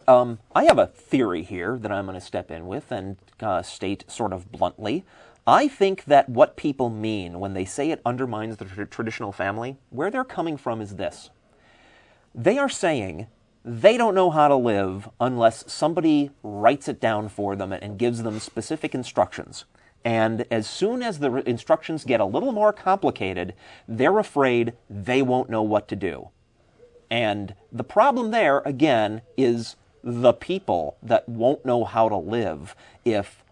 I have a theory here that I'm going to step in with and state sort of bluntly. I think that what people mean when they say it undermines the traditional family, where they're coming from is this. They are saying they don't know how to live unless somebody writes it down for them and gives them specific instructions. And as soon as the instructions get a little more complicated, they're afraid they won't know what to do. And the problem there, again, is the people that won't know how to live if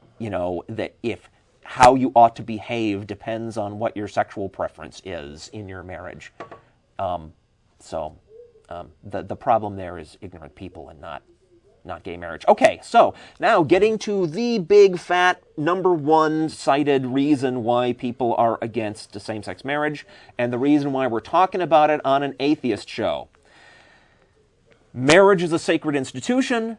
how you ought to behave depends on what your sexual preference is in your marriage. The problem there is ignorant people and not gay marriage. Okay, so now getting to the big fat number one cited reason why people are against same-sex marriage and the reason why we're talking about it on an atheist show. Marriage is a sacred institution.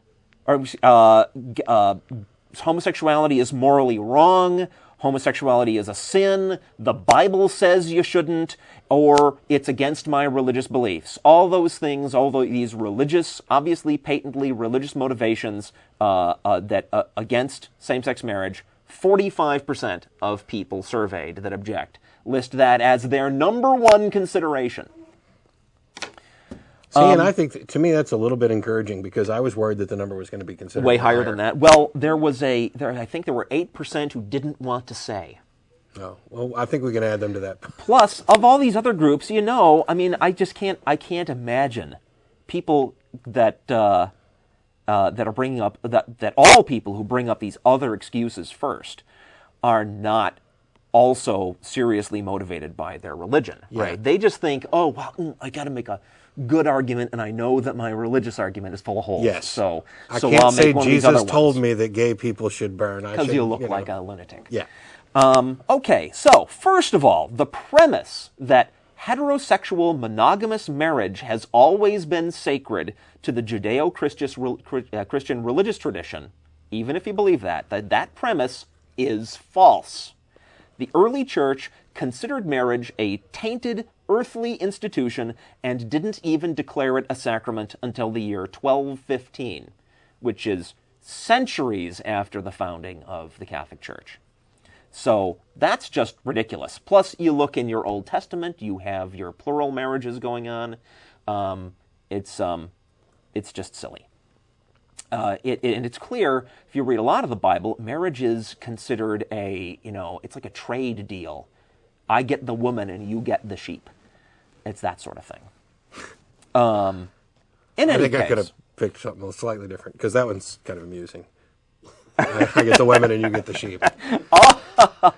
Homosexuality is morally wrong. Homosexuality is a sin. The Bible says you shouldn't, or it's against my religious beliefs. All those things, all these religious, obviously patently religious motivations that against same-sex marriage, 45% of people surveyed that object list that as their number one consideration. See, and I think, to me, that's a little bit encouraging because I was worried that the number was going to be considerably way higher than that. Well, I think there were 8% who didn't want to say. Oh, well, I think we can add them to that. Plus, of all these other groups, I can't imagine people that are bringing up, that all people who bring up these other excuses first are not also seriously motivated by their religion, right? They just think, oh, well, I got to make a good argument, and I know that my religious argument is full of holes. Yes. So I can't say Jesus told me that gay people should burn. Because you look like a lunatic. Yeah. Okay, so first of all, the premise that heterosexual monogamous marriage has always been sacred to the Judeo-Christian religious tradition, even if you believe that premise is false. The early church considered marriage a tainted earthly institution and didn't even declare it a sacrament until the year 1215, which is centuries after the founding of the Catholic Church. So that's just ridiculous. Plus, you look in your Old Testament, you have your plural marriages going on. It's just silly. And it's clear, if you read a lot of the Bible, marriage is considered it's like a trade deal. I get the woman and you get the sheep. It's that sort of thing. I could have picked something slightly different, because that one's kind of amusing. I get the women and you get the sheep.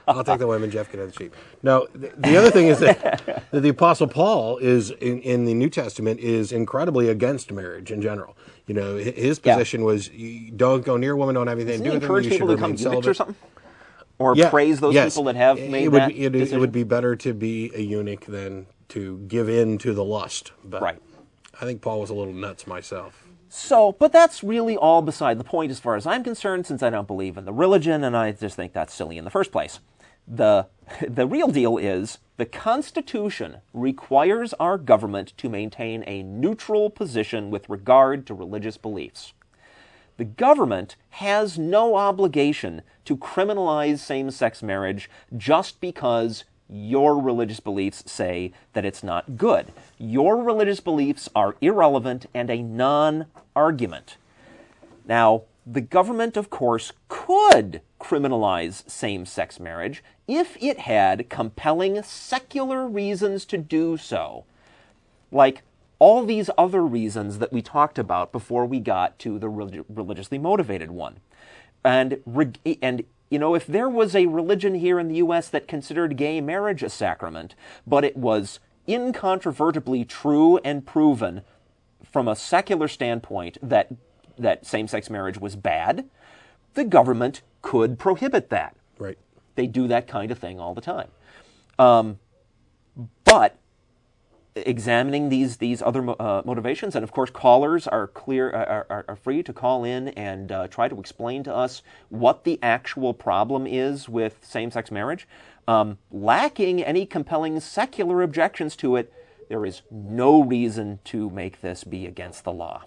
I'll take the women, Jeff can have the sheep. No, the other thing is that the Apostle Paul is, in the New Testament, is incredibly against marriage in general. His position was, you don't go near a woman, don't have anything to do with them, you should remain celibate. Or something? Or praise those people that have made that decision? It would be better to be a eunuch than to give in to the lust. But right. I think Paul was a little nuts myself. So, but that's really all beside the point as far as I'm concerned, since I don't believe in the religion, and I just think that's silly in the first place. The real deal is the Constitution requires our government to maintain a neutral position with regard to religious beliefs. The government has no obligation to criminalize same-sex marriage just because your religious beliefs say that it's not good. Your religious beliefs are irrelevant and a non-argument. Now, the government, of course, could criminalize same-sex marriage if it had compelling secular reasons to do so, like all these other reasons that we talked about before we got to the religiously motivated one. And if there was a religion here in the U.S. that considered gay marriage a sacrament, but it was incontrovertibly true and proven from a secular standpoint that same-sex marriage was bad, the government could prohibit that. Right. They do that kind of thing all the time. But examining these other motivations, and of course callers are free to call in and try to explain to us what the actual problem is with same-sex marriage. Lacking any compelling secular objections to it, there is no reason to make this be against the law.